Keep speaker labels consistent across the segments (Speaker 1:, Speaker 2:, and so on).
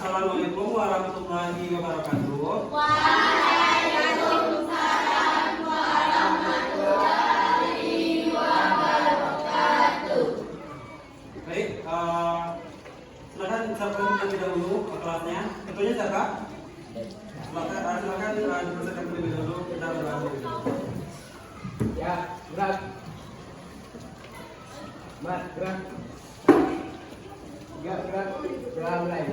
Speaker 1: Assalamualaikum warahmatullahi wabarakatuh.
Speaker 2: Waalaikumsalam warahmatullahi wabarakatuh.
Speaker 1: Baik, silakan siapkan terlebih dahulu kelasnya. Ketuanya siapa? Silakan dipersilakan terlebih dahulu. Kita berlalu.
Speaker 3: Ya, gerak. Mat, gerak. Gerak. Mulai.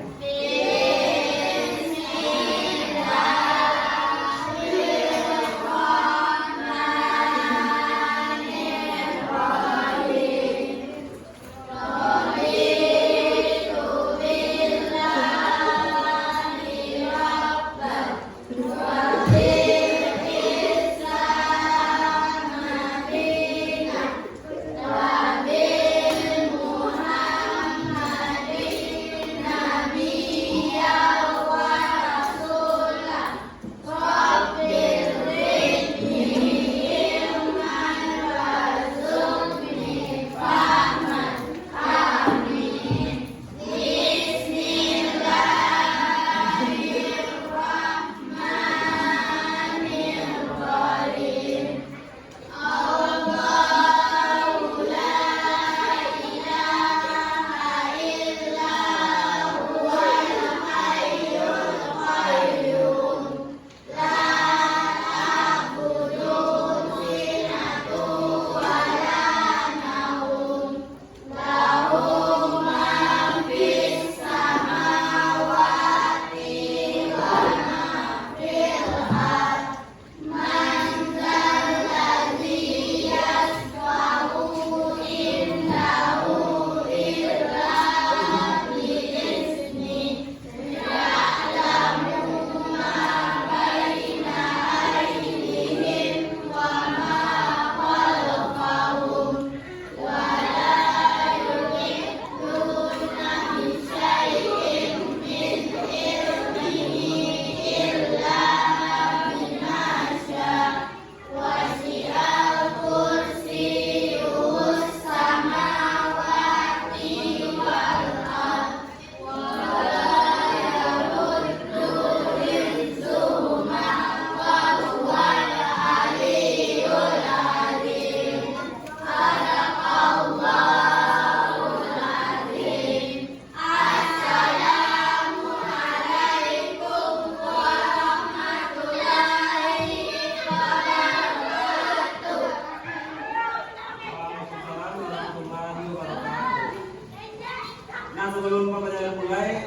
Speaker 1: Nah, sebelum pembelajaran mulai,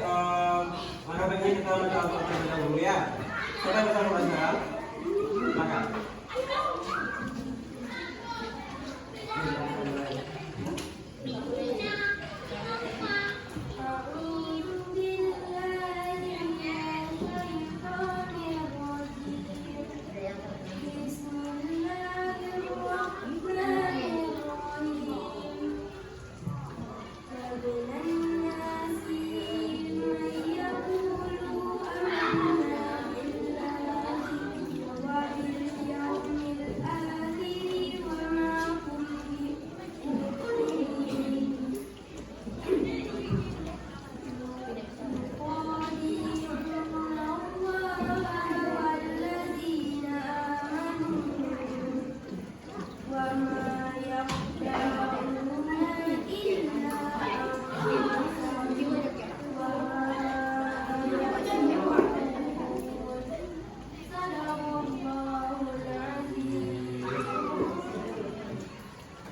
Speaker 1: maka baiknya kita baca Al-Quran terlebih dahulu ya. Siapa yang bisa membaca? Silakan.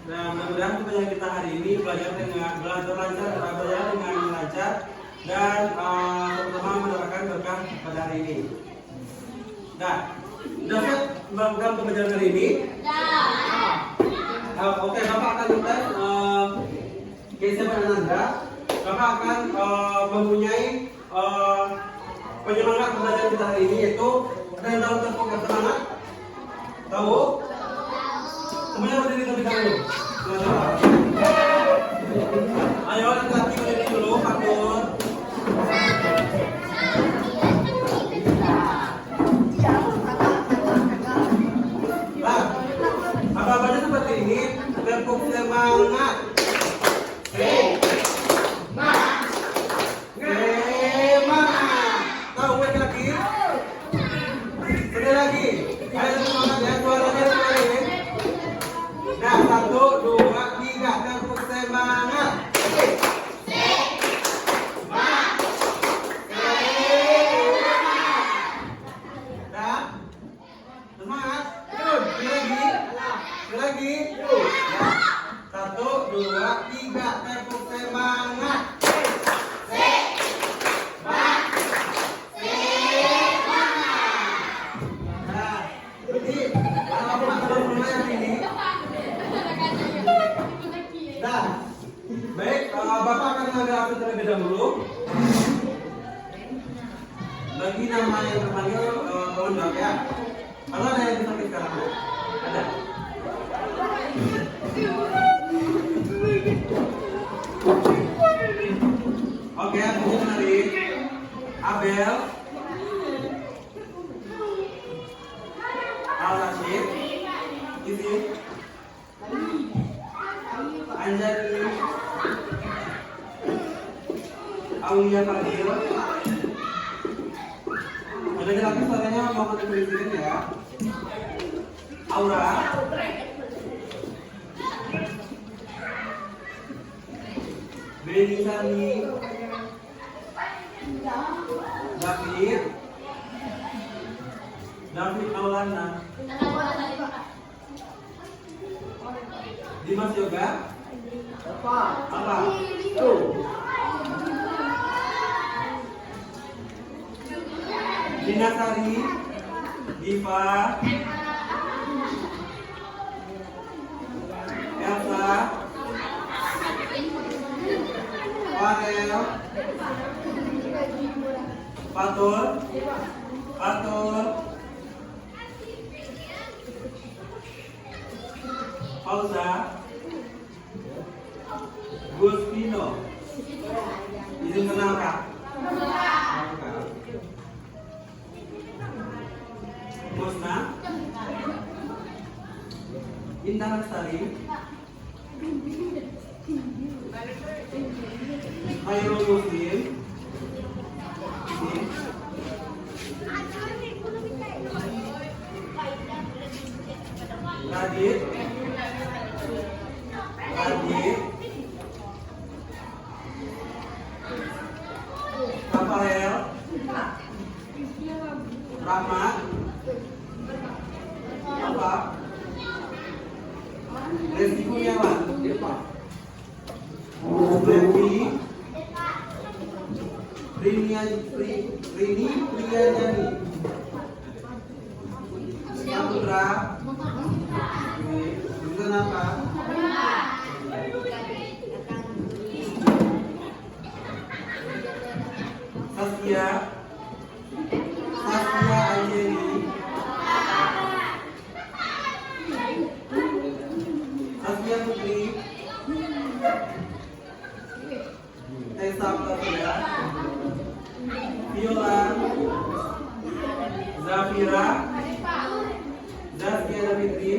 Speaker 1: Nah, mudah-mudahan pembelajaran kita hari ini belajar dengan lancar dan terutama mendapatkan berkah pada hari ini. Nah, sudah siap melakukan pembelajaran hari ini? Oke, Bapak akan minta Geser dan Ananda. Bapak akan mempunyai penyemangat pembelajaran kita hari ini, yaitu dalam tepuk semangat. Tahu? Semuanya berdiri terlebih dahulu. Ayo laki-laki berdiri dulu, Pak Nur. Nah, apa-apanya seperti ini. Tepuk semangat. Semangat. lagi nama yang terpanggil kawan jawab ya. Kalau ada yang sakit sekarang? Ada? Oke, aku menarik Abel, Al-Rashid, Izzy, Anjani, Aulia Fadil. Ada lagi suaranya mau ketemu di sini ya. Aura, Beni Sani, David Maulana, Dimas Yoga, apa? Dina Sari, Diva, Elsa, Farel, Fatul, Fauza, Gus Pino. Izin kenal Kak? Musna, Indah Lestari, Khairul Muslim, Radit, Rafael, Rahmat, apa? Reski Kurniawan, Reski, Rini Priyajani, Saputra, Bukan apa? Saskia Anjeli, Saskia Putri, Tessa Pratya, Viola, Zafira, Zaskia Fitri.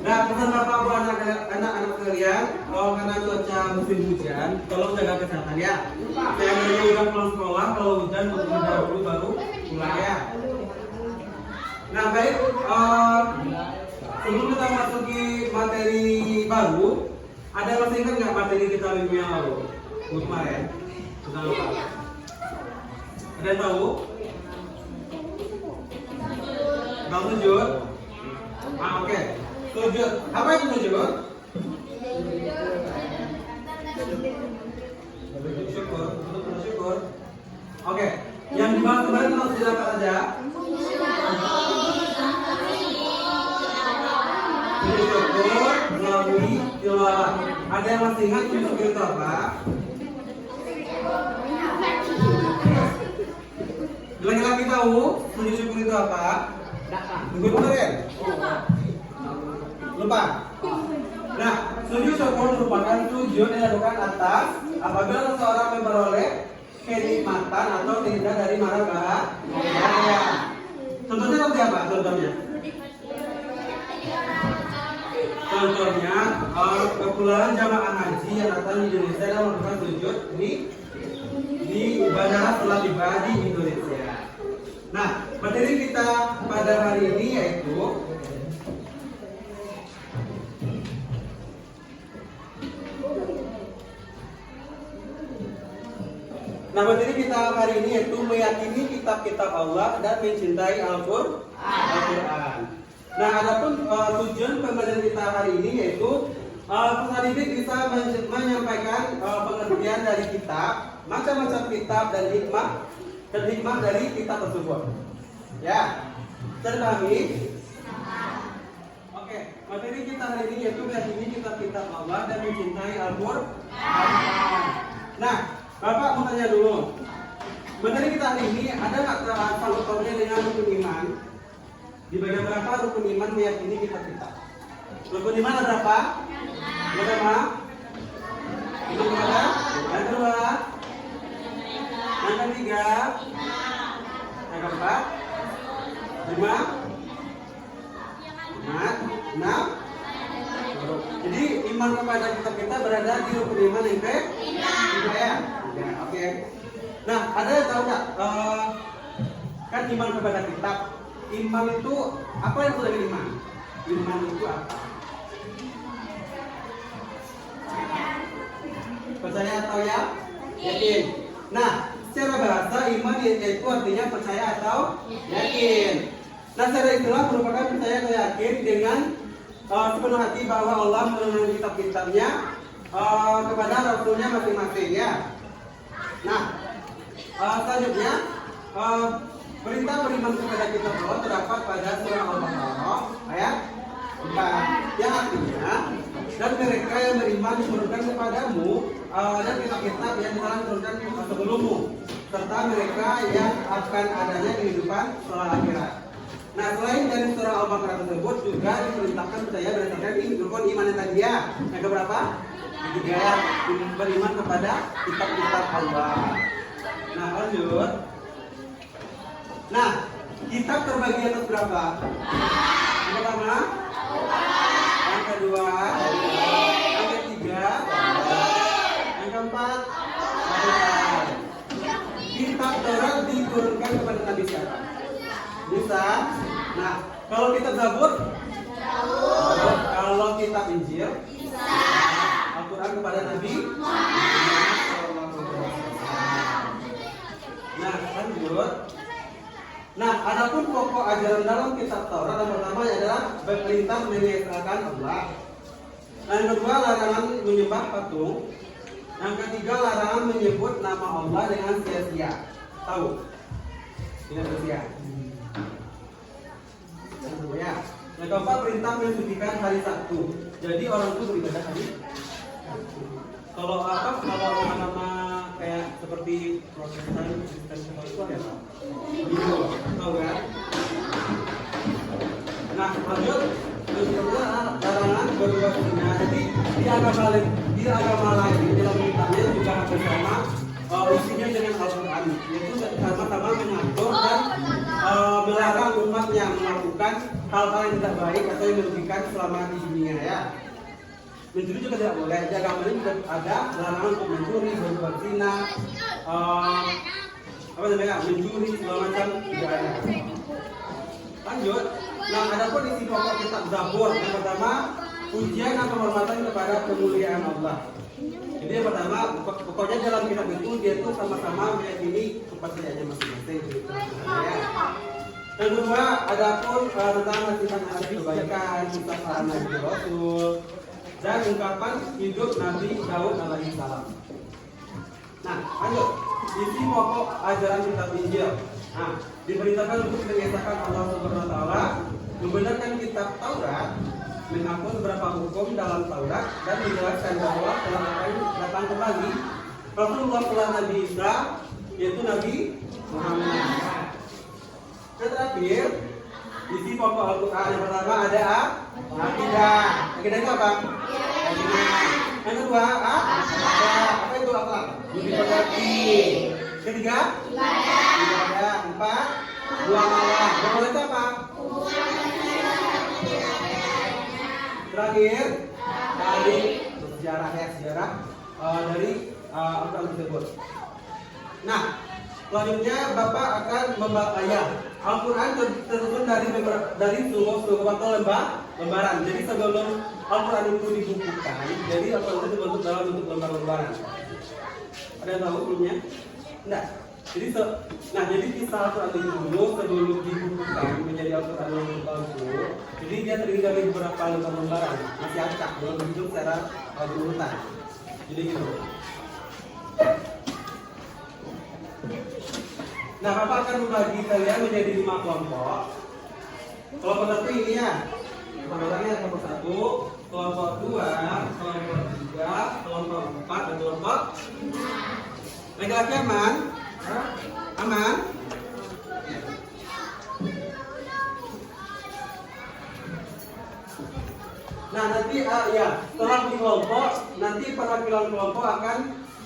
Speaker 1: Nah, pesan Bapak buat anak-anak kalian, kalau karena cuaca musim hujan, tolong jaga kesehatan ya. Saya udah pulang sekolah, kalau hujan udah dulu baru pulang ya. Nah, baik, sebelum kita masuki materi baru, ada yang masih ingat nggak materi kita minggu yang lalu? Kemarin, kita lupa. Ada yang tahu? Bang Sujud? Oke. Sujud. Apa itu sujud? Syukur. Oke. Yang dibahas kemarin langsung silakan aja. Sujud syukur melalui tilawah. Ada yang masih ingat sujud syukur itu apa? Lagi-lagi tahu sujud syukur itu apa? Minggu kemarin? Lupa? Nah, sujud syukur merupakan sujud yang dilakukan atas apabila seseorang memperoleh kenikmatan atau keindahan dari mara bahaya. Contohnya seperti apa? Contohnya, kepulauan jamaah haji yang datang di Indonesia dan melakukan sujud di bandara setelah tiba di Indonesia. Nah, materi kita pada hari ini yaitu meyakini kitab-kitab Allah dan mencintai Al-Quran. Nah, adapun tujuan pembelajaran kita hari ini yaitu peserta didik bisa menyampaikan pengertian dari kitab, macam-macam kitab dan hikmah dari kitab tersebut. Ya, terpahami? Oke, materi kita hari ini yaitu meyakini kitab-kitab Allah dan mencintai Al-Quran. Nah, Bapak mau tanya dulu. Materi kita hari ini ada nggak sangkut pautnya dengan rukun iman? Di bagian berapa rukun iman meyakini kita? Rukun iman ada berapa? Pertama, yang kedua, yang kedua, yang ketiga, yang keempat, lima, enam. Jadi iman kepada kita berada di rukun iman yang ketiga ya. Oke. Nah, ada yang tahu nggak? Kan iman kepada kitab. Iman itu apa yang sudah iman? Iman itu apa? Percaya atau ya? Yakin. Nah, secara bahasa iman itu artinya percaya atau yakin. Nah, secara istilah merupakan percaya atau yakin dengan sepenuh hati bahwa Allah menurunkan kitab-kitabnya kepada rasulnya masing-masing ya. Nah, selanjutnya perintah beriman kepada kitab Allah terdapat pada surah Al-Baqarah ayat 4 yang artinya dan mereka yang beriman menurunkan kepadamu dan kitab-kitab yang telah diturunkan sebelummu serta mereka yang akan adanya kehidupan setelah akhirat. Nah, selain dari surah Al-Baqarah tersebut juga diperintahkan percaya berdasarkan rukun iman yang tadi ya. Yang keberapa? Ketiga, beriman kepada kitab-kitab Allah. Nah, lanjut. Nah, kitab terbagi atas berapa? Yang pertama, yang kedua, yang ketiga, yang keempat, kitab Taurat diturunkan kepada Nabi siapa? Bisa. Nah, kalau kitab Zabur, kalau kitab Injil, Al-Quran kepada Nabi. Nah, lanjut. Nah, adapun pokok ajaran dalam kitab Taurat yang pertama adalah perintah mengesahkan Allah. Nah, yang kedua larangan menyembah patung. Yang ketiga larangan menyebut nama Allah dengan sia-sia. Tahu? Dengan sia-sia. Ya. Yang keempat perintah mensucikan hari Sabtu. Jadi orang itu beribadah hari Sabtu. Kalau nama kayak seperti Protestan, Kristen semua itu ada apa? Gitu, tahu kan? Nah, lanjut. Yang kedua larangan berubah zina. Jadi di agama lain dalam kitabnya juga hampir sama isinya dengan Al-Quran. Yaitu sama-sama mengatur dan melarang umat yang melakukan hal-hal yang tidak baik atau yang merugikan selama di dunia ya. Mencuri juga tidak boleh. Di agama ini juga ada larangan untuk mencuri, berbuat zina, mencuri segala macam juga ada. Lanjut. Nah, ada pun isi pokok kitab Zabur. Yang pertama, pujian dan penghormatan kepada kemuliaan Allah. Jadi yang pertama, pokoknya dalam kitab itu dia itu sama-sama meyakini kepercayaannya masing-masing. Yang kedua, ada pun tentang nasihat kebaikan, kisah para nabi Rasul, dan ungkapan hidup Nabi Daud alaihissalam. Nah, lanjut. Isi pokok ajaran kitab Injil. Nah, diperintahkan untuk mengesahkan Allah Subhanahu wa taala, membenarkan kitab Taurat, menghapus beberapa hukum dalam Taurat dan menjelaskan bahwa telah datang kembali Rasulullah setelah Nabi Isa, yaitu Nabi Muhammad. Yang terakhir, isi pokok Al-Quran yang pertama ada akidah. Akidah itu apa? Yang kedua, apa itu apa? Budi. Ketiga, ibadah. Empat, buang Allah. Buang Allah itu apa? Terakhir, dari sejarah dari Al-Quran tersebut. Nah, selanjutnya Bapak akan membaca Al-Quran tersusun dari sungguh atau lembaran. Jadi sebelum Al-Quran itu dibukukan, jadi Al-Quran itu dibentuk dalam bentuk lembar-lembaran. Ada yang tahu sebelumnya? Enggak. Jadi kisah Al-Quran itu dulu sebelum dibukukan menjadi Al-Quran yang palsu. Jadi dia terdiri dari beberapa lembar-lembaran, masih acak, belum dihidup secara berurutan. Jadi gitu. Nah, Bapak akan membagi kalian menjadi 5 kelompok. Kelompok satu ini ya. Kelompoknya kelompok 1, kelompok 2, kelompok 3, kelompok 4, dan kelompok 5. Laki-laki aman? Aman? Nah nanti ya setelah di kelompok, nanti perwakilan kelompok akan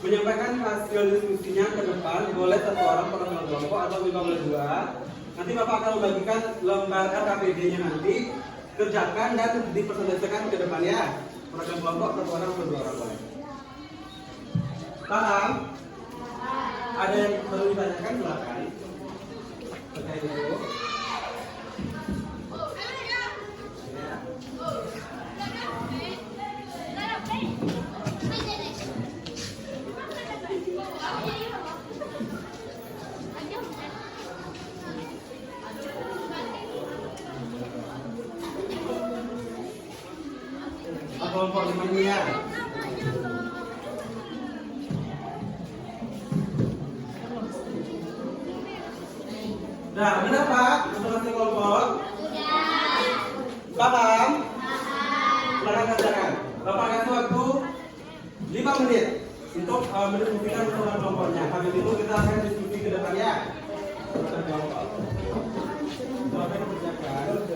Speaker 1: menyampaikan hasil diskusinya ke depan. Boleh satu orang perwakilan kelompok atau juga boleh dua. Nanti Bapak akan membagikan lembar RKPD-nya nanti, kerjakan dan dipresentasikan ke depan ya. Perwakilan kelompok satu orang atau dua orang boleh. Paham? Ada yang perlu ditanyakan silakan. Terkait itu. Kelompok 5 ini ya. Nah, benar Pak? Masing-masing kelompok? Paham? Silakan kerjakan. Bapak kasih waktu 5 menit untuk mendiskusikan bersama kelompoknya. Habis itu kita akan diskusi ke depan ya. Kelompok. Bapak kerjakan.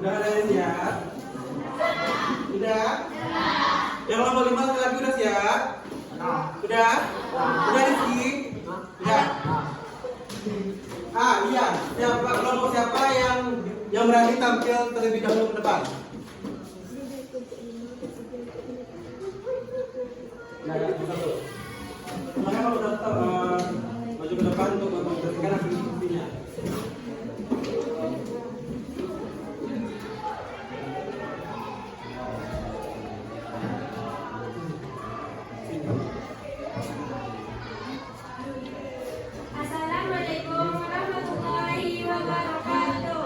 Speaker 1: Udah ada yang siap? Udah? Yang kelompok 5 lagi udah siap? Udah? Udah Rizky? Udah? Iya. Siapa kelompok siapa yang berani tampil terlebih dahulu ke depan? Nah, ya, satu. Maka kalau udah maju ke depan untuk memperhatikan hasil diskusinya.
Speaker 2: Assalamualaikum warahmatullahi wabarakatuh.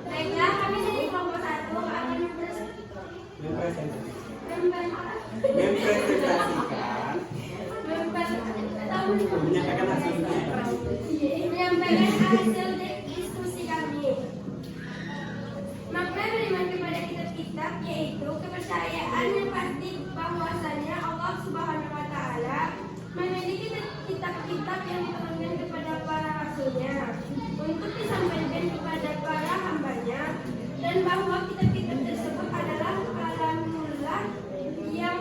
Speaker 2: Baiklah, kami dari kelompok 1 akan
Speaker 1: menyampaikan hasilnya.
Speaker 2: menyampaikan hasil diskusi kami. Makna beriman kepada kitab-kitab yaitu kepercayaan yang pasti bahwasanya Allah Subhanahu wa Ta'ala memiliki kitab-kitab yang diturunkan kepada para rasulnya untuk disampaikan kepada para hambanya, dan bahwa kitab-kitab tersebut adalah kalamullah yang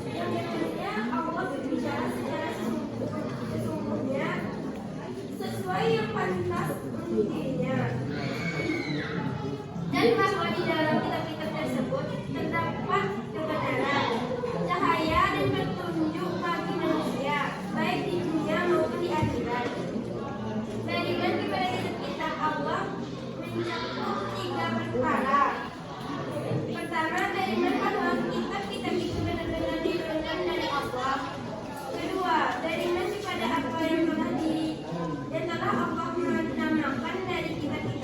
Speaker 2: dengannya Allah berbicara secara sesungguhnya sesuai yang pantas untuk dirinya, dan bahwa di dalam kitab-kitab tersebut terdapat kebenaran, cahaya dan petunjuk bagi manusia baik di dunia maupun di akhirat. Beriman kepada kitab Allah mencakup 3 perkara. Pertama, beriman bahwa kitab-kitab itu benar-benar diturunkan dari Allah. Kedua, beriman kepada apa yang telah Allah menamakan dari kitab-kitab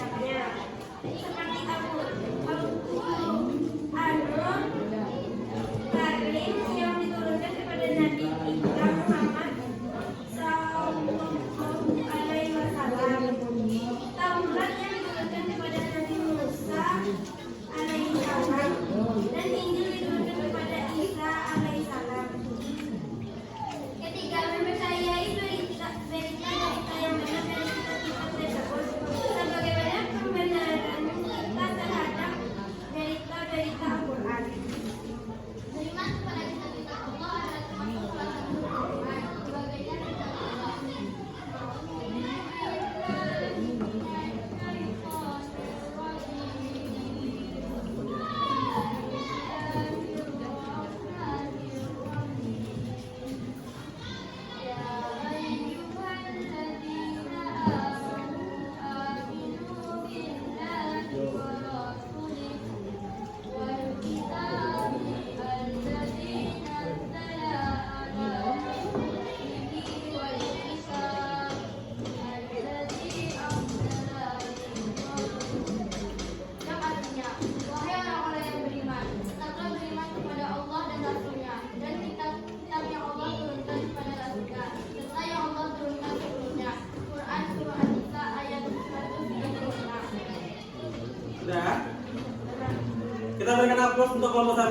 Speaker 1: Kita berikan aplaus untuk kelompok 1.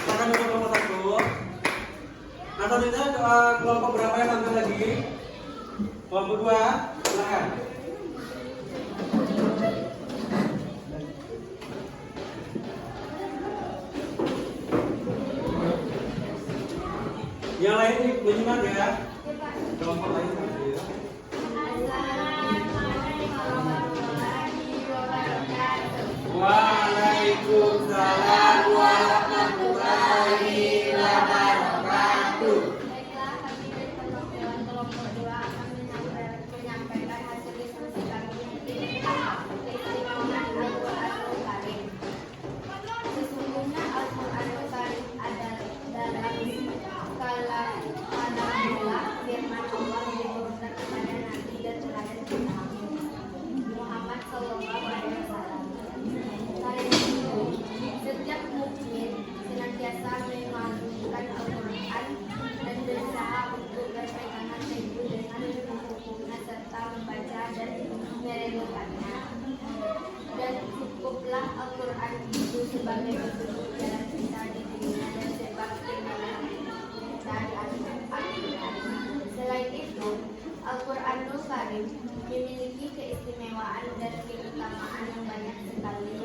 Speaker 1: Silakan untuk kelompok 1. Nah, selanjutnya kelompok berapa yang tampil lagi? Kelompok 2, silakan. Yang lain menyimak ya. Kelompok lain tampil. Waalaikumsalam warahmatullahi wabarakatuh.
Speaker 2: Baiklah, kami dari perwakilan kelompok 2 akan menyampaikan hasil diskusi kami tentang keistimewaan Al-Quranul Karim. Sesungguhnya Al-Quranul Karim adalah dalam skala kalamullah firman Allah diturunkan kepada Nabi dan teladan kita Muhammad Sallallahu Alaihi Wasallam. Karena itu, setiap mukmin senantiasa mengagungkan Al-Quran dan berusaha untuk berpegangan teguh dengan hukum-hukumnya serta membaca dan merenungkannya. Dan cukuplah Al-Quran itu sebagai petunjuk jalan kita di dunia dan sebagai timbalan kita di akhirat. Selain itu, Al-Quranul Karim memiliki keistimewaan dan keutamaan yang banyak sekali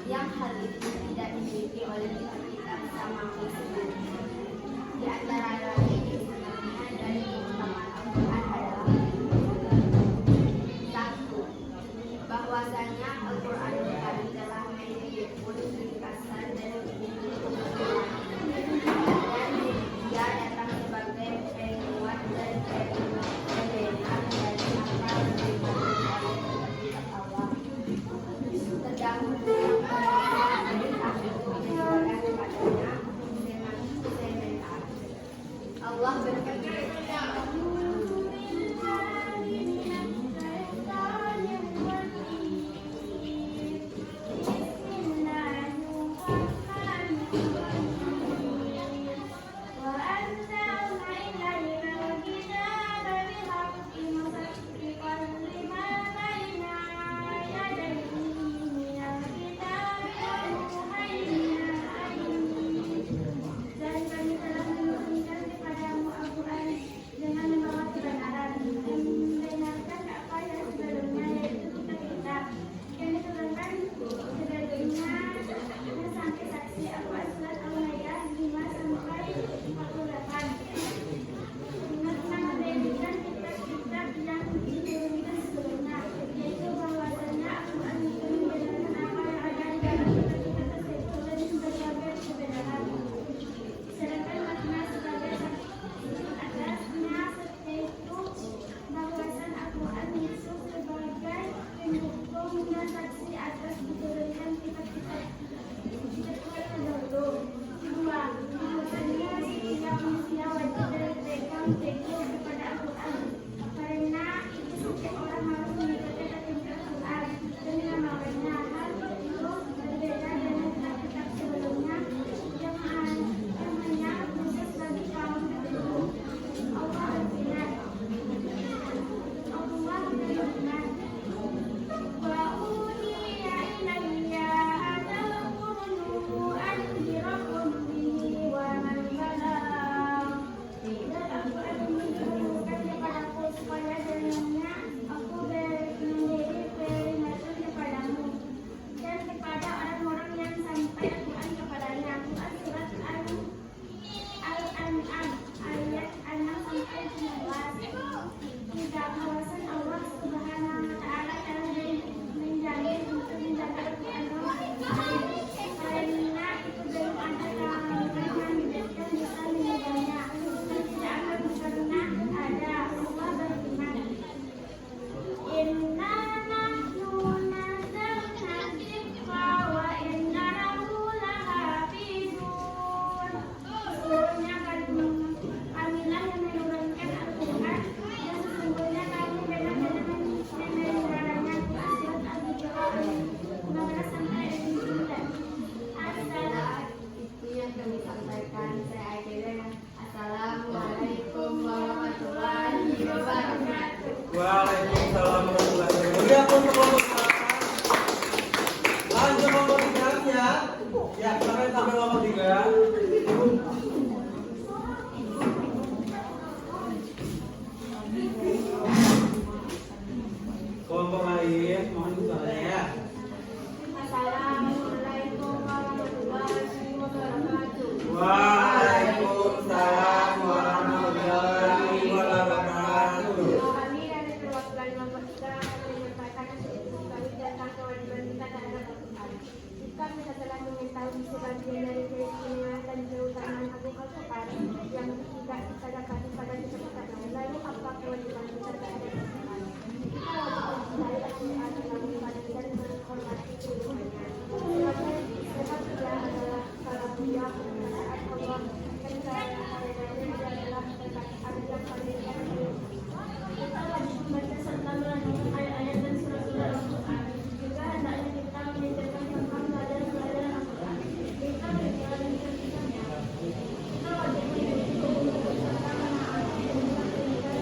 Speaker 2: yang hal itu tidak dimiliki oleh kitab-kitab samawi sebelumnya. Di antara lain istimewanya dari keutamaan Al-Quran adalah: 1. Bahwasanya Al-Quranul Karim telah menghimpun ringkasan dan pengetahuan, dan dia datang sebagai penguat dan pembenar dari apa yang dikatakan oleh kitab Allah terdahulu yang dari akhir menjelaskan padanya sementar. Allah sebagian dari keistimewaan dan keutamaan Abu Bakar yang tidak kita dapati pada kesempatan lain. Lalu apa kewajiban kita terhadap Al-Quran? Kita wajib mencintai Al-Quran dalam ibadah dan menghormati tujuannya. Sebab dia adalah kalamullah, perkataan Allah, dan kalamullah adalah perkataan yang paling baik. Kita wajib membaca serta merenungkan ayat-ayat dan surat-surat Al-Quran. Juga hendaknya kita mengajarkan tentang pelajaran-pelajaran Al-Quran. Kita menjalankan ketentuannya. Kita wajib mengikuti ketentuan serta menaati perintah-perintah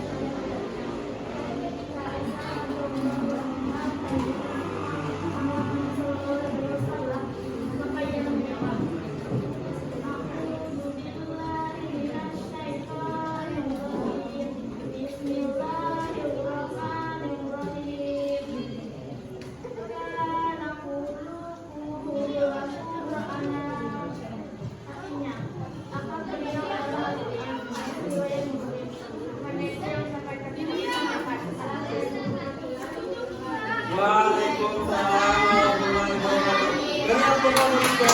Speaker 1: Waalaikumsalam warahmatullahi wabarakatuh. Dari apa kamu juga?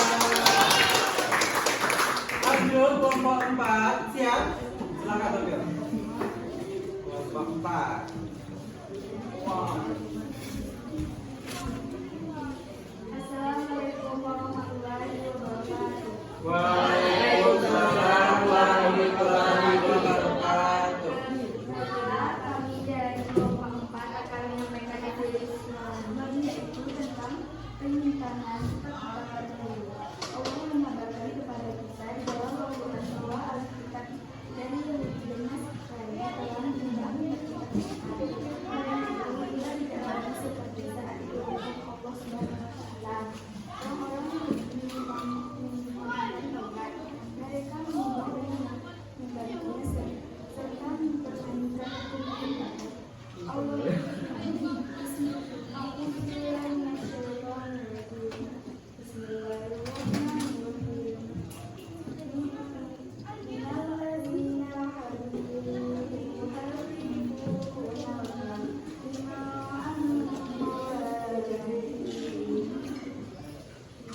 Speaker 1: Abdul, kelompok 4, siap? Silakan Abdul. Kelompok 4.
Speaker 2: Assalamualaikum warahmatullahi wabarakatuh.
Speaker 1: Waalaikumsalam warahmatullahi wabarakatuh.
Speaker 2: Kami dari kelompok 4 akan menyampaikan materi yaitu tentang penyimpangan kitab-kitab terdahulu. Allah mengabarkan kepada kita di dalam Al-Quran bahwa Alkitab dari Yahudi dan Nasrani telah menyimpan kitab-kitab. Mereka tidak dijalankan seperti saat diberikan Allah SWT. Orang-orang yang menyimpan Taurat, mereka menyimpan dan membacanya serta mempermainkan hukum-hukum Allah.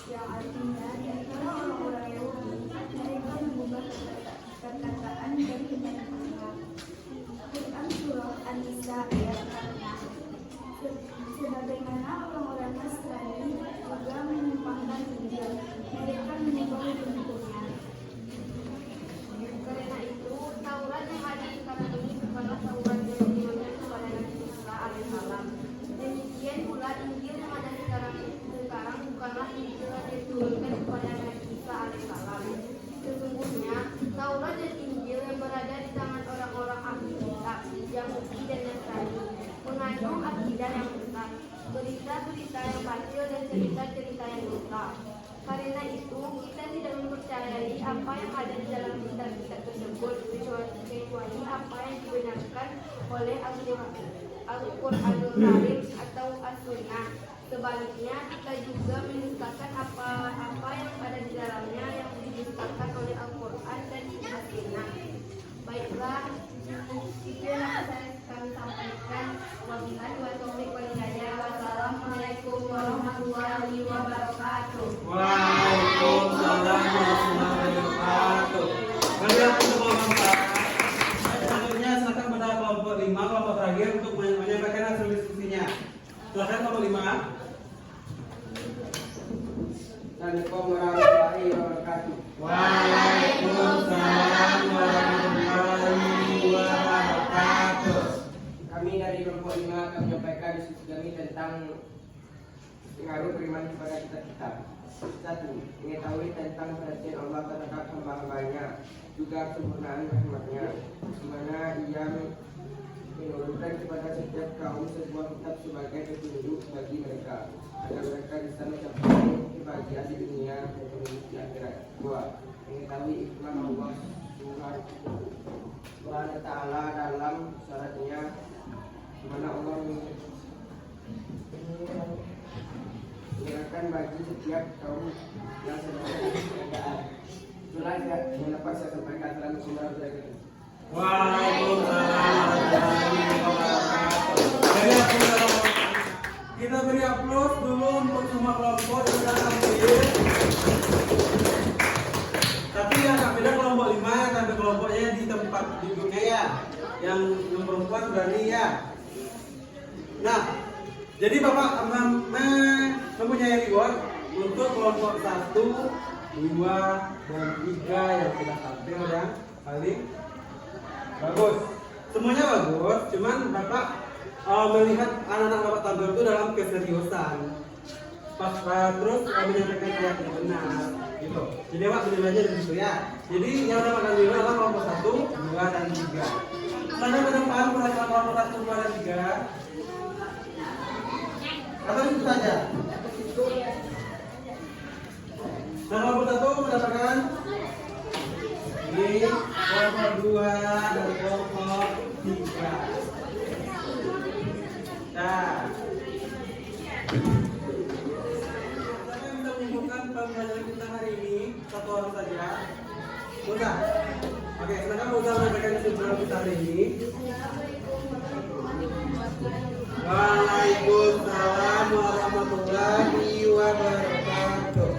Speaker 2: Yang artinya di antara orang-orang Yahudi, mereka mengubah perkataan dan kebenaran. Quran Surah An-Nisa ayat 4. Sebagaimana orang-orang Nasrani juga menyimpangkan Injil, mereka mengubah hukum-hukumnya. Karena itu, Taurat yang ada sekarang ini bukanlah Taurat yang diberikan kepada Nabi Musa alaihissalam. Demikian pula Injil yang ada sekarang bukanlah Injil yang diturunkan kepada Nabi Isa alaihissalam. Sesungguhnya Taurat dan Injil yang berada di tangan orang-orang ahli kitab, Yahudi dan Nasrani, mengandung akidah yang benar, berita-berita yang batil dan cerita-cerita yang dusta. Karena itu, kita tidak mempercayai apa yang ada di dalam kitab-kitab tersebut, kecuali apa yang dibenarkan oleh Al-Quranul Karim atau As-Sunnah. Sebaliknya, kita juga mendustakan apa yang ada di dalamnya yang didustakan oleh Al-Quran dan As-Sunnah. Baiklah, itu yang kami sampaikan. Wabillahi taufiq wal hidayah. Wassalamualaikum warahmatullahi wabarakatuh.
Speaker 1: Waalaikumsalam warahmatullahi wabarakatuh. Kalian kelompok 4. Selanjutnya silakan pada kelompok 5, kelompok terakhir untuk menyampaikan hasil diskusinya. Silakan kelompok 5.
Speaker 3: Assalamualaikum warahmatullahi wabarakatuh.
Speaker 1: Waalaikumsalam warahmatullahi wabarakatuh.
Speaker 3: Kami dari kelompok 5 akan menyampaikan diskusi kami tentang pengaruh beriman kepada kitab-kitab. 1. Mengetahui tentang perhatian Allah terhadap hamba-hambanya, juga kesempurnaan rahmatnya, di mana Ia menurunkan kepada setiap kaum sebuah kitab sebagai petunjuk bagi mereka, agar mereka bisa mencapai kebahagiaan di dunia dan di akhirat. 2. Mengetahui hikmah Allah Subhanahu wa Ta'ala dalam syaratnya, di mana Allah mengingatkan bagi setiap kaum yang sedang keadaan. Itulah yang dapat saya sampaikan dalam sumber belajar.
Speaker 1: Waalaikumsalam warahmatullahi wabarakatuh. Kita beri aplaus dulu untuk semua kelompok yang sudah hadir. yang perempuan berani ya. Nah, jadi Bapak mempunyai reward untuk kelompok 1, 2, dan 3 yang sudah tampil yang paling bagus. Semuanya bagus, cuman Bapak melihat anak-anak Bapak tampil itu dalam keseriusan. Terus menyampaikan ayat yang benar, gitu. Jadi Bapak benar aja di situ ya. Jadi yang mendapatkan nilai adalah kelompok 1, 2, dan 3. Tanda ke depan perhatian kelompok 1, 2, dan 3. Atau itu saja. Nah, kelompok 1 mendapatkan ini, kelompok 2, dan kelompok 3. Nah, saya bisa menyebutkan pembelajaran kita hari ini satu orang saja. Mudah. Oke, silakan Mudah menyampaikan kesimpulan kita hari ini. Waalaikumsalam warahmatullahi wabarakatuh.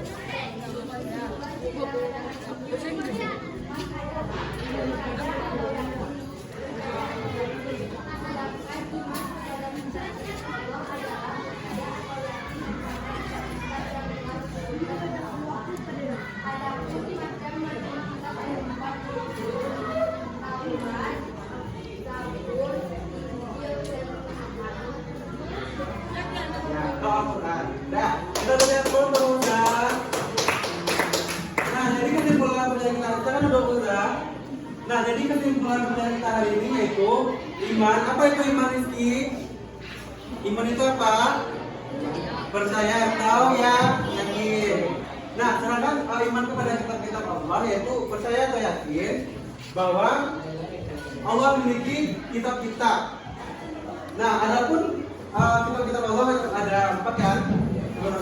Speaker 1: Dah, kita lihat terus ya. Nah, jadi kesimpulan pelajaran kita kan udah udah. Nah, jadi kesimpulan pelajaran kita hari ini yaitu iman. Apa itu iman, Rizky? Iman itu apa? Percaya atau yakin. Nah, sedangkan iman kepada kitab Allah yaitu percaya atau yakin bahwa Allah memiliki kitab-kitab. Nah, adapun kitab-kitab Allah ada 4 kan? Yang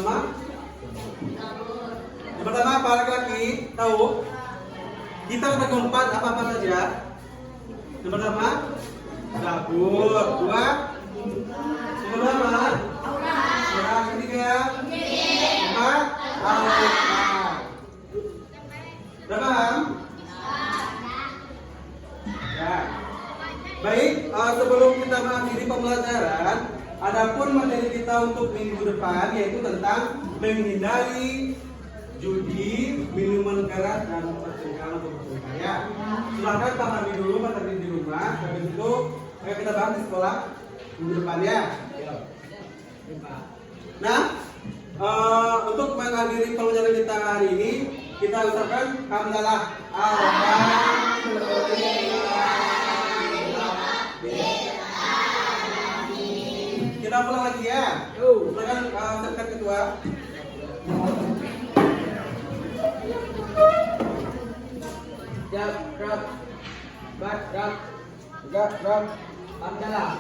Speaker 1: pertama apa laki-laki tahu? Kitab ada 4 apa saja? Yang pertama Zabur, 2 yang pertama Quran, ketiga 4 Al-Quran. Udah paham? Ya. Baik, sebelum kita mengakhiri pembelajaran, adapun materi kita untuk minggu depan yaitu tentang menghindari judi, minuman keras, dan percengkaran untuk berbahaya. Silakan pahami dulu materi di rumah, habis itu ayo kita bahas di sekolah minggu depan ya. Nah, untuk mengakhiri pembelajaran kita hari ini, kita ucapkan hamdalah. Kita pulang lagi ya. Silakan ucapkan ketua.
Speaker 3: Jab, rab, bat, rab, gak, rab, hamdalah.